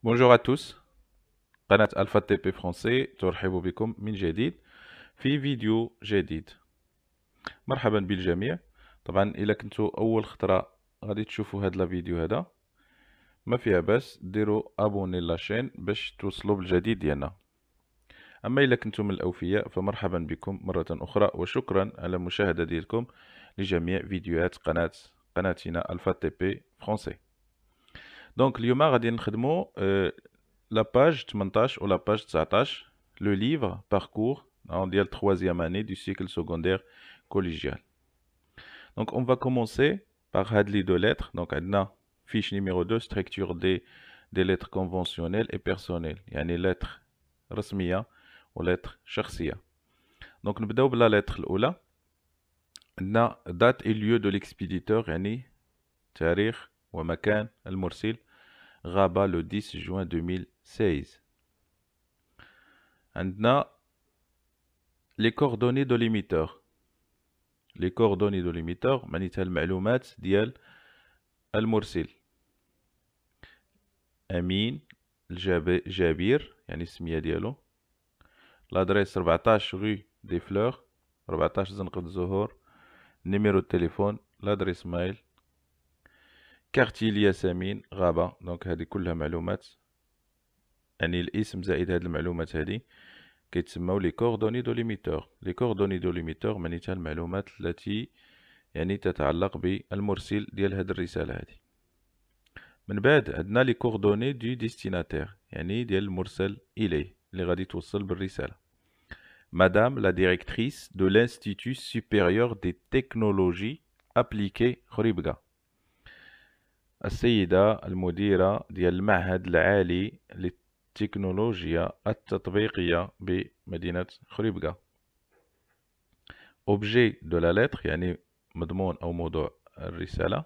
Bonjour à tous. قناة ألفا تي بي فرونسي ترحب بكم من جديد في فيديو جديد. مرحبا بالجميع. طبعا إلا كنتو أول خطرة غادي تشوفوا هاد الفيديو هذا، ما فيها باس ديروا ابوني لاشين باش توصلوا بالجديد ديالنا. أما إلا كنتو من الأوفياء فمرحبا بكم مرة أخرى، وشكرا على المشاهدة ديالكم لجميع فيديوهات قناتنا ألفا تي بي فرونسي. دونك اليوم غادي نخدمو la page 18 ou la page 19, le livre parcours en ديال troisième année du cycle secondaire collégial. Donc on va commencer par هاد les deux lettres. Donc عندنا fiche numéro 2 structure des lettres conventionnelles et personnelles، يعني lettres رسمية و lettres شخصية. Donc نبداو بلا lettre الأولى. عندنا date et lieu de l'expéditeur، يعني تاريخ ومكان المرسل. غابة le 10 juin 2016. عندنا les coordonnées de l'émetteur. les coordonnées de l'émetteur معناتها المعلومات ديال المرسل. أمين جابير يعني السمية ديالو. لادريس 14 rue des Fleurs، 14 زنقة الزهور. نيميرو التليفون، لادريس مايل. كارتي الياسمين غابة. دونك هذه كلها معلومات، يعني الاسم زائد هذه المعلومات هذه كيتسموا لي كوردوني دو ليميتور. لي كوردوني دو ليميتور معناتها المعلومات التي يعني تتعلق بالمرسل ديال هذه الرسالة هذه. من بعد عندنا لي كوردوني دو ديستيناتير، يعني ديال المرسل إليه اللي غادي توصل بالرسالة. مدام لا ديريكتريس دو l'Institut supérieur des technologies appliquées خريبكا، السيدة المديرة ديال المعهد العالي للتكنولوجيا التطبيقية بمدينة خريبكا. objet de la lettre يعني مضمون أو موضوع الرسالة.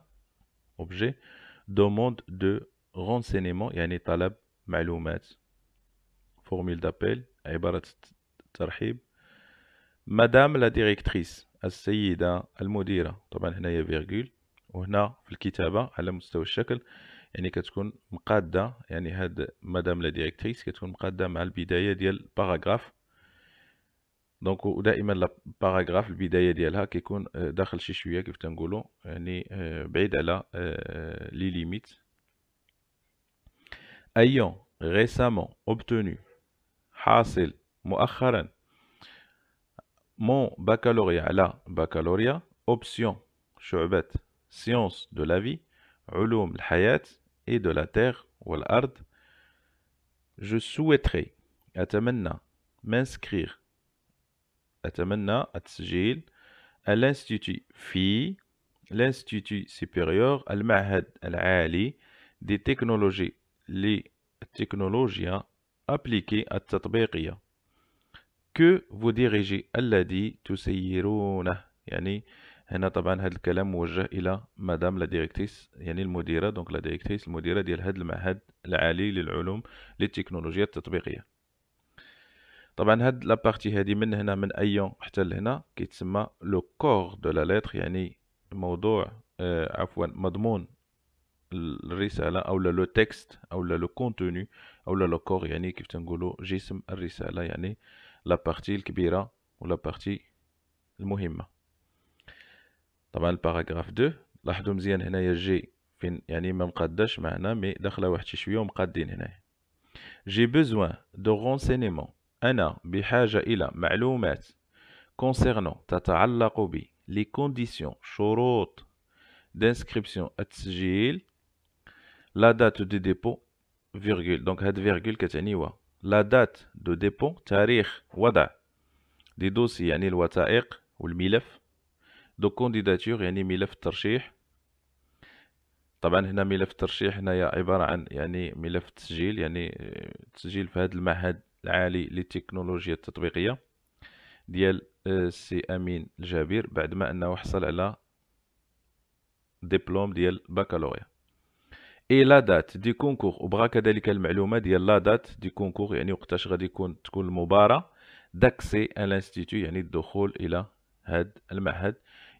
objet demande de renseignement يعني طلب معلومات. formule d'appel عبارة ترحيب. مدام لا ديريكتريس السيدة المديرة، طبعا هنايا فيرغول، وهنا في الكتابة على مستوى الشكل يعني كتكون مقادة، يعني هاد مدام لا ديريكتريس كتكون مقادة مع البداية ديال باراغراف. دونك ودائما لا باراغراف البداية ديالها كيكون داخل شي شوية كيف تنقولوا، يعني بعيد على لي ليميت. ayant récemment obtenu حاصل مؤخرا mon baccalauréat على baccalauréat option شعبة sciences de la vie علوم الحياة et de la terre والأرض. je souhaiterais أتمنى m'inscrire أتمنى التسجيل à l'institut في l'institut supérieur المعهد العالي des technologies للتكنولوجيا appliquée التطبيقية. que vous dirigez الذي تسيرونه، يعني هنا طبعا هذا الكلام موجه إلى مدام لا ديريكتريس يعني المديرة. دونك لا ديريكتريس المديرة ديال هذا المعهد العالي للعلوم للتكنولوجيا التطبيقية. طبعا هاد لابارتي هادي من هنا من ايون حتى لهنا كيتسمى لو كور دو لا لتر، يعني موضوع عفوا مضمون الرسالة أو لو تكست أو لو كونتوني أو لو كور، يعني كيف تنقولوا جسم الرسالة، يعني لابارتي الكبيرة ولا بارتي المهمة. طبعا الباراغراف 2 لاحظوا مزيان هنايا جي فين يعني ما مقاداش معنا مي داخله واحد شي شويه ومقادين هنايا. جي بوزوان دو رونسينيمون أنا بحاجة إلى معلومات concernant تتعلق ب les conditions شروط d'inscription التسجيل la date de dépôt virgule. donc هاد فيرغول كتعني و la date de dépôt تاريخ وضع دي دوسي يعني الوثائق والملف. دو كونديداتور يعني ملف الترشيح. طبعا هنا ملف الترشيح هنايا عبارة عن يعني ملف التسجيل، يعني تسجيل في هذا المعهد العالي للتكنولوجيا التطبيقية ديال السي أمين الجابر بعد ما أنه حصل على دبلوم ديال بكالوريا. اي لا دات دي كونكور، وبغى كذلك المعلومة ديال لا دات دي كونكور يعني وقتاش غادي تكون المباراة. داكسي ان لانستيتو يعني الدخول إلى هاد المعهد،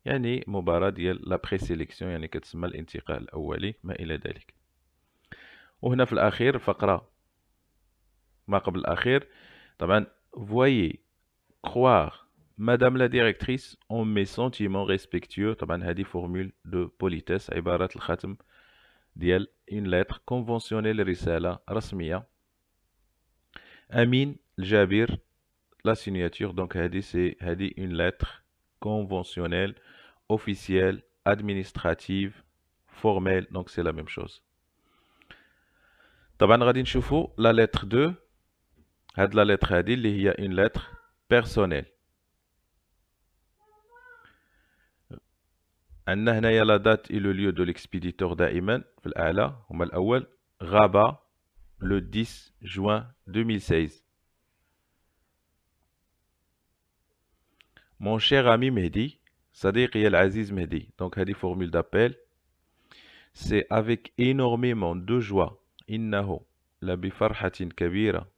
يعني مباراة ديال لا بري سيليكسيون يعني كتسمى الانتقال الأولي ما إلى ذلك. وهنا في الأخير فقرة ما قبل الأخير. طبعا voyez croire Madame la directrice en mes sentiments respectueux. طبعا هذه formule de politesse، عبارة الختم ديال une lettre conventionnelle، رسالة رسمية. أمين الجابر la signature. Donc هذه une lettre conventionnelle, officielle, administrative, formelle. Donc c'est la même chose. طبعا غادي نشوفوا la lettre 2. هاد la lettre هذه اللي هي une lettre personnelle. عندنا هنايا la date et le lieu de l'expéditeur دائما في الأعلى هما الأول غابة le 10 juin 2016. Mon cher ami Mehdi, صديقي العزيز مهدي. Donc هذه formule d'appel. C'est avec énormément de joie إنه لبفرحة كبيرة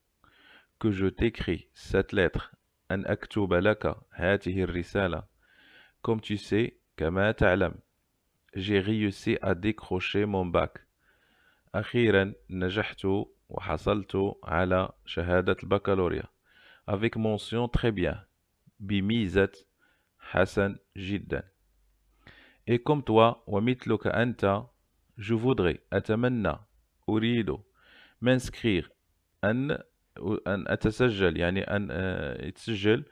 que je t'écris cette lettre أن أكتب لك هذه الرسالة. Comme tu sais كما تعلم j'ai réussi à décrocher mon bac. أخيرا نجحت وحصلت على شهادة البكالوريا. Avec mention très bien. بميزة حسن جدا. Et comme toi ومثلك أنت je voudrais أتمنى أريد m'inscrire أن أتسجل يعني أن يتسجل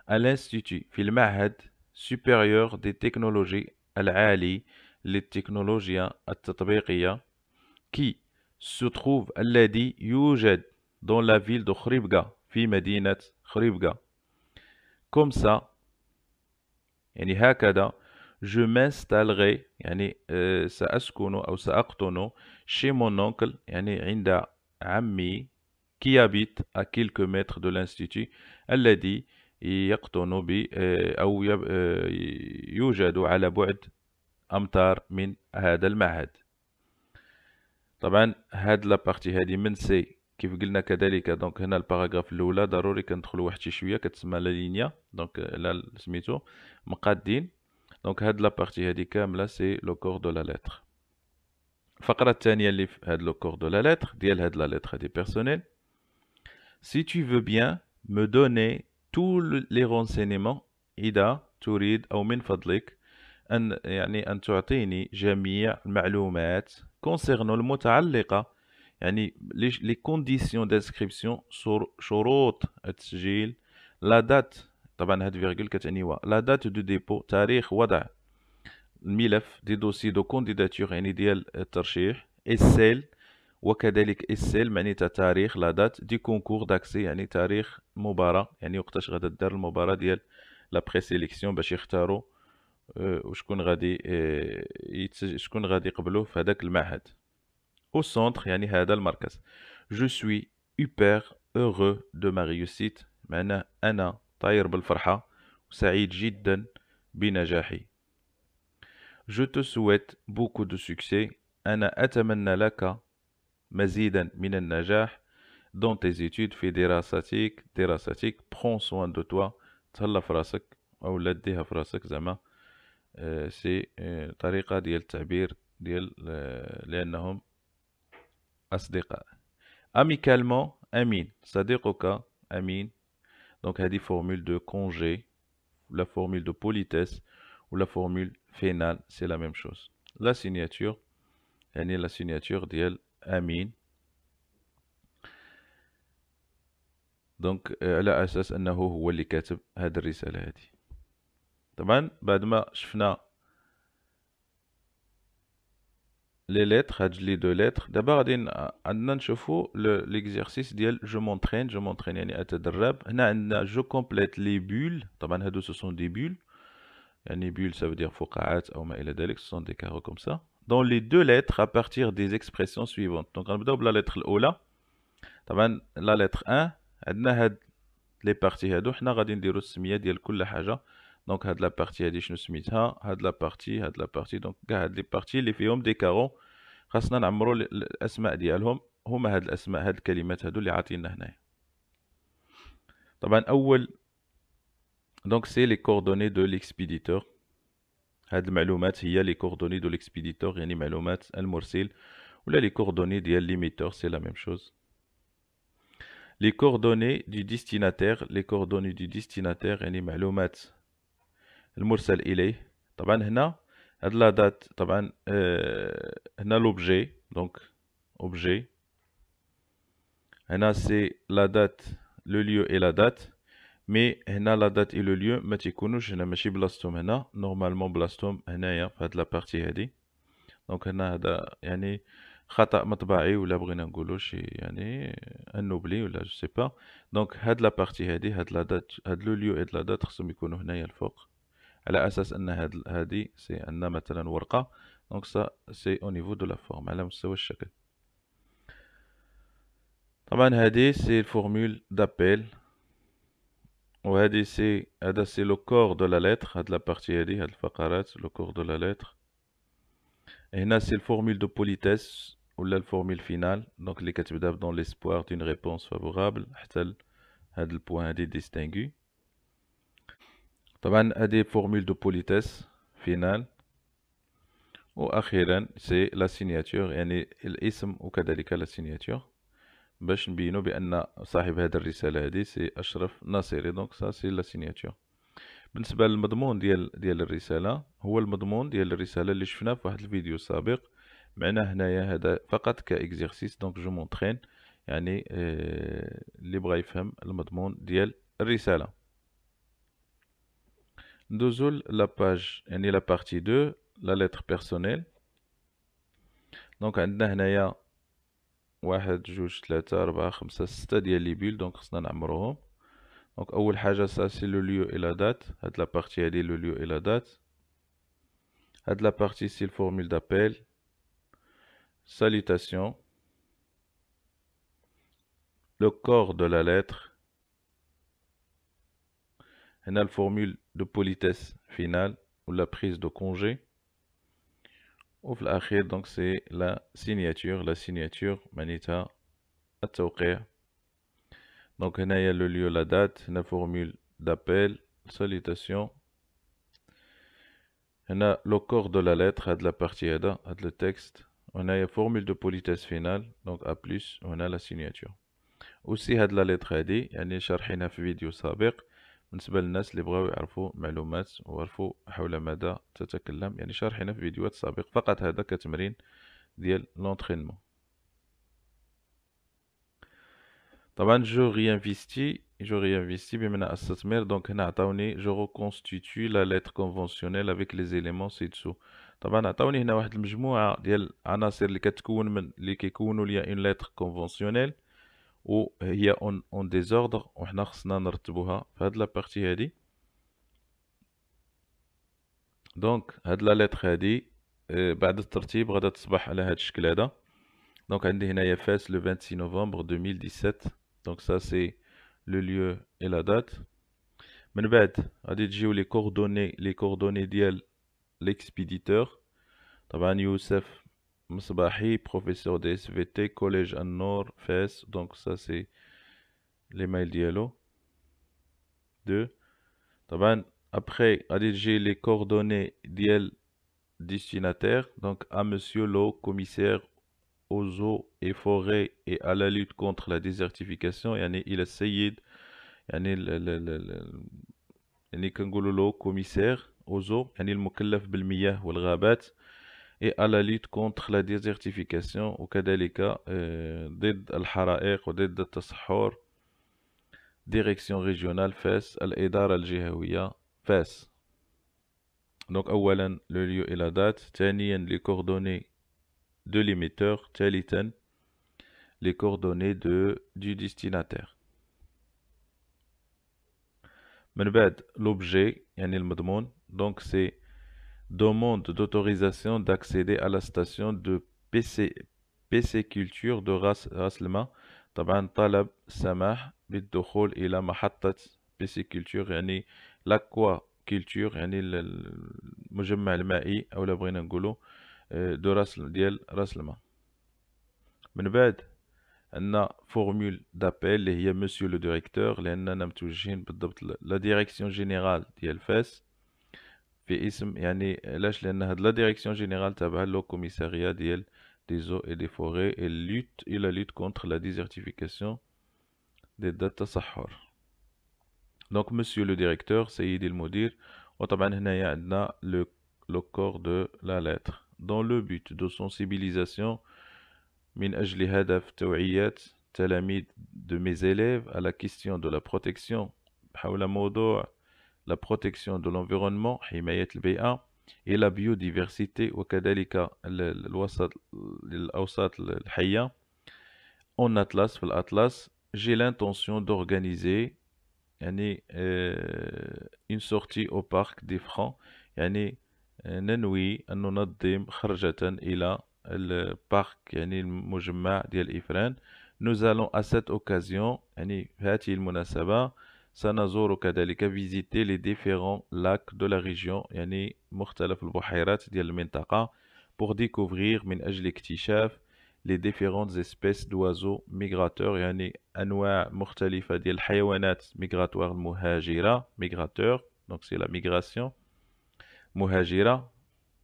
à l'Institut في المعهد supérieur des technologies العالي للتكنولوجيا التطبيقية qui se trouve الذي يوجد dans la ville de خريبكا في مدينة خريبكا. Comme ça يعني هكذا je m'installerai يعني سأسكن أو سأقطن chez mon oncle يعني عند عمي qui habite à quelques mètres de l'institut الذي يقطن ب أو يوجد على بعد أمتار من هذا المعهد. طبعا هاد لابارتي هادي من سي كيف قلنا كذلك. دونك هنا الباراغراف الاولى ضروري كندخلوا واحد شي شويه كتسمى لا لينيا. دونك لا سميتو مقادين. دونك هاد لابارتي هادي كامله سي لو كور دو لا لتر. الفقره الثانيه اللي في هاد لو كور دو لا لتر ديال هاد لا لتر هادي بيرسونيل. Si tu veux bien me donner tous les renseignements إذا تريد أو من فضلك أن تعطيني جميع المعلومات concernant المتعلقة يعني les conditions d'inscription شروط التسجيل la date. طبعا هاد فيرغول كتعني la date de dépôt تاريخ وضع الملف دي دوسي دو كونديداتور يعني ديال الترشيح السيل وكذلك السيل معناتها تاريخ لا دات دي كونكور داكسي يعني تاريخ المباراة يعني وقتاش غادا دار المباراة ديال لا بريسيليكسيون باش يختاروا وشكون غادي شكون غادي يقبلوه في هذاك المعهد. او سونتر يعني هذا المركز. جو سوي hyper heureux de ma réussite معناه أنا طاير بالفرحة وسعيد جدا بنجاحي. Je te souhaite beaucoup de succès أنا أتمنى لك مزيدا من النجاح dans tes études في دراستك prends soin de toi تهلا في راسك أو لا ديها في راسك زعما سي طريقة ديال التعبير ديال لأنهم أصدقاء. amicalement أمين صديقك أمين. donc هذه formule de congé la formule de politesse ou la formule finale c'est la même chose. la signature يعني la signature ديال أمين. دونك على أساس أنه هو اللي كاتب هذه الرسالة هذه. طبعا بعد ما شفنا لي لتر هاد لي دو لتر دابا غادي عندنا نشوفو ليكزيرسيس ديال جو مونطرين يعني أتدرب. هنا عندنا جو كومبليت لي بول. طبعا هادو سو سون دي بول يعني بول ça veut dire فقاعات أو ما إلى ذلك سو سون دي كارو كوم سا dans les deux lettres à partir des expressions suivantes. دونك غنبداو بلا لتر الأولى. طبعا لا لتر 1 عندنا هاد لي بارتي هادو حنا غادي نديرو السميه ديال كل حاجه. دونك هاد لا بارتي هادي شنو سميتها هاد لا بارتي دونك كاع هاد لي بارتي اللي فيهم دي كارو خاصنا نعمرو الاسماء ديالهم هما هاد الاسماء هاد الكلمات هادو اللي عاطينا هنايا. طبعا اول دونك سي لي كوردوني دو ليكسبيديتور. هاد المعلومات هي لي كوردوني دو ليكسبيديتور يعني معلومات المرسل ولا les coordonnées ديال l'émetteur, c'est la même chose. Les coordonnées du destinataire, يعني معلومات المرسل إليه. طبعا هنا هاد لا دات طبعا هنا l'objet, donc objet. هنا c'est la date, le lieu et la date. مي هنا لا دات اي لو ليو ما تيكونوش هنا، ماشي بلاصتهم هنا، نورمالمون بلاصتهم هنايا في هاد لابارتي هادي. دونك هنا هذا يعني خطأ مطبعي، ولا بغينا نقولو شي يعني ان اوبلي ولا جو سي با. دونك هاد لابارتي هادي، هاد لا دات، هاد لو ليو اي لا دات خصهم يكونوا هنايا الفوق، على اساس ان هادي سي ان مثلا ورقة. دونك سا سي او نيفو دو لا فورم، على مستوى الشكل. طبعا هادي سي الفورمول دابيل، وهذه سي هذا سي لو كور دو لا لتر، هاد لا بارتي هادي، هاد الفقرات لو كور دو لا لتر. هنا سي الفورمول دو بوليتيس ولا الفورمول فينال، دونك اللي كتبدا دون ليسبوار دون ريبونس فافورابل حتى هاد البوان هادي ديستينغي. طبعا هادي فورمول دو بوليتيس فينال. واخيرا سي لا سيناتور، يعني الاسم وكذلك لا سيناتور، باش نبينو بان صاحب هاد الرسالة هادي سي أشرف ناصري. دونك سا سي لا سيناتور. بالنسبة للمضمون ديال الرسالة، هو المضمون ديال الرسالة اللي شفناه في واحد الفيديو سابق. معنا هنايا هذا فقط كإكزيرسيس، دونك جو مونطرين، يعني اللي بغا يفهم المضمون ديال الرسالة. ندوزو لاباج، يعني لا بارتي 2، لا لتر بيرسونيل. دونك عندنا هنايا 1 2 3 4 5 6 ديال لي بول، دونك خصنا نعمروهم. دونك أول حاجة سا سي لو ليو إي لا دات، هاد لا بارتي هادي لو ليو إي لا دات. هاد لا بارتي سي الفورمول دابيل، salutation, le corps de la lettre, هنا الفورمول de politesse finale ou la prise de congé. وفي الأخير donc c'est la signature معناتها التوقيع. donc هنايا le lieu la date، هنا formule d'appel salutation، هنا le corps de la lettre، هاد la partie هذا، هاد le texte، وهنايا formule de politesse finale donc A+، وهنا la signature. وسي هاد لا لتر هادي يعني شارحينها في فيديو سابق بالنسبة للناس اللي بغاو يعرفوا معلومات ويعرفوا حول ماذا تتكلم، يعني شارحينها في فيديوهات سابق، فقط هذا كتمرين ديال لونترينمون. طبعا جو ريانفيستي بمعنى استثمر. دونك هنا عطاوني جو ريكونستيتيو لا لتر كونفونسيونيل افيك لي زيليمون سي دسو. طبعا عطاوني هنا واحد المجموعة ديال العناصر اللي كتكون من اللي كيكونوا ليا اون لتر كونفونسيونيل، وهي اون ديزوردر، وحنا خصنا نرتبوها في هاد لابارتي هادي. دونك هاد لا لتر هادي بعد الترتيب غادا تصبح على هاد الشكل هذا. دونك عندي هنايا فاس لو 26 نوفمبر 2017. دونك سا سي لو ليو اي لا دات. من بعد غادي تجيو لي كوردوني ديال ليكسبيديتور. طبعا يوسف مصباحي، بروفيسور دي اس في تي، كوليج النور، فاس. دونك سا سي لي مايل ديالو 2. طبعا après غادي تجي لي coordonnées ديال destinataire. donc à monsieur le commissaire aux eaux et forêts et à la lutte contre la désertification، يعني إلى السيد، يعني يعني كنقولوا له commissaire aux eaux، يعني المكلف بالمياه والغابات، et à la lutte contre la désertification، وكذلك ضد الحرائق وضد التصحر. direction régionale فاس، الإدارة الجهوية فاس. donc أولا le lieu et la date، ثانيا les coordonnées de l'émetteur، ثالثا les coordonnées du destinataire. من بعد l'objet يعني المضمون. donc c'est demande d'autorisation d'accéder à la station de pisciculture de راس الماء. طبعا طلب السماح بالدخول إلى محطة pisciculture، يعني لاكوا كولتور، يعني المجمع المائي، او لا بغينا نقولوا دو ديال راس الماء. من بعد عندنا فورمول دابيل اللي هي مسيو لو ديريكتور، لاننا متوجهين بالضبط لا ديريكسيون جينيرال ديال فاس في اسم، يعني علاش؟ لان هاد لا ديريكسيون جينيرال تابعه لو كوميساريا ديال des eaux et des forêts et la lutte contre la désertification des التصحر. Donc monsieur le directeur سيدي المدير وطبعا هنايا عندنا le corps de la lettre dans le but de sensibilisation من أجل هدف توعية تلاميذ de mes élèves à la question de la protection حول موضوع la protection de l'environnement حماية البيئة et la biodiversité وكذلك الأوساط الحية en Atlas في الأطلس j'ai l'intention d'organiser يعني une sortie au parc des Francs يعني ننوي أن ننظم خرجة إلى البارك يعني المجمع ديال إفران. Nous allons à cette occasion يعني في هذه المناسبة سنزور كذلك visiter les différents lacs de la région يعني مختلف البحيرات ديال المنطقة pour découvrir من أجل اكتشاف les différentes espèces d'oiseaux migrateurs يعني أنواع مختلفة ديال الحيوانات migratoires مهاجرة migrateur donc c'est la migration مهاجرة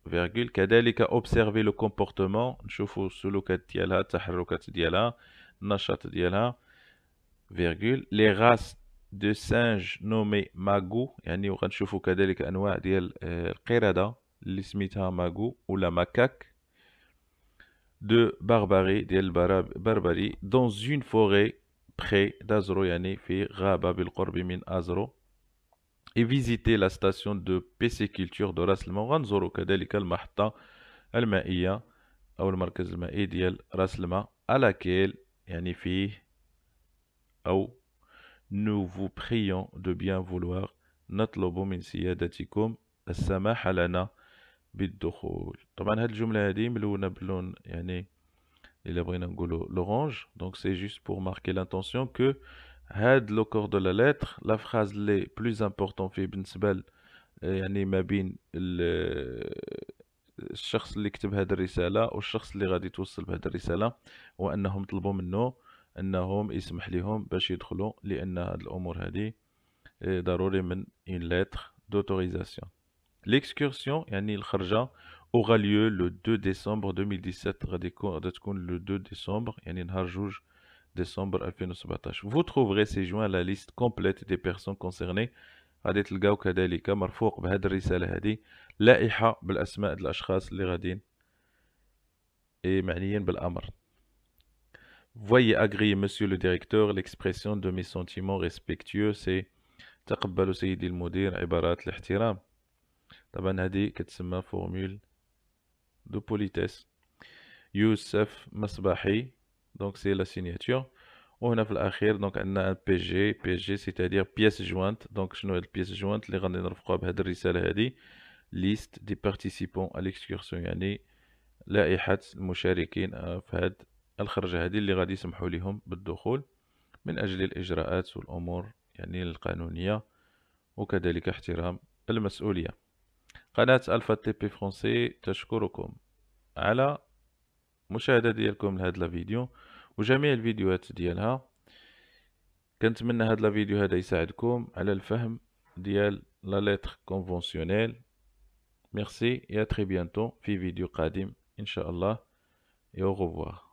virgule كذلك observer le comportement نشوفوا السلوكات ديالها التحركات ديالها النشاط ديالها virgule les races de singes nommés magou يعني وغنشوفوا كذلك أنواع ديال القردة اللي سميتها ماغو ولا ماكاك de Barbarie ديال بربري dans une forêt près d'Azro يعني في غابة بالقرب من أزرو et visiter la station de pisciculture de راس الماء وغنزوروا كذلك المحطة المائية أو المركز المائي ديال راس الماء à laquelle يعني فيه أو nous vous prions de bien vouloir نطلب من سيادتكم السماح لنا بالدخول. طبعا هاد الجملة هادي ملونة باللون يعني إلا بغينا نقولو l'orange donc c'est juste pour marquer l'intention que هاد le corps de la lettre la phrase les plus importante فيه بالنسبة يعني ما بين الشخص اللي كتب هاد الرسالة والشخص اللي غادي توصل بهاد الرسالة هو أنهم طلبوا منه أنهم يسمح لهم باش يدخلوا لأن هاد الأمور هادي ضروري من une lettre d'autorisation. L'excursion يعني الخرجة aura lieu le 2 décembre 2017 غادي تكون le 2 décembre يعني نهار 2 décembre 2017. Vous trouverez ces joints la liste complète des personnes concernées. غادي تلقاو كذلك مرفوق بهذه الرسالة هذه لائحة بالأسماء الأشخاص اللي غاديين معنيين بالأمر. Veuillez agréer monsieur le directeur l'expression de mes sentiments respectueux c'est تقبلوا سيدي المدير عبارات الاحترام. طبعا هذه كتسمى فورمول دو بوليتيس. يوسف مصباحي donc c'est la signature وهنا في الأخير donc عندنا بي جي c'est-à-dire pièce jointe donc شنو هاد البيس جوانت اللي غادي نرفقوها بهاد الرسالة هادي liste des participants à l'excursion يعني لائحة المشاركين في هاد الخرجة هادي اللي غادي يسمحوا لهم بالدخول من أجل الإجراءات والأمور يعني القانونية وكذلك احترام المسؤولية. قناة ألفا تي بي فرونسي تشكركم على مشاهدة ديالكم لهذا الفيديو وجميع الفيديوهات ديالها. كنتمنى هذا الفيديو هذا يساعدكم على الفهم ديال لا لتر كونفونسيونيل. ميرسي et à très bientôt في فيديو قادم إن شاء الله et au revoir.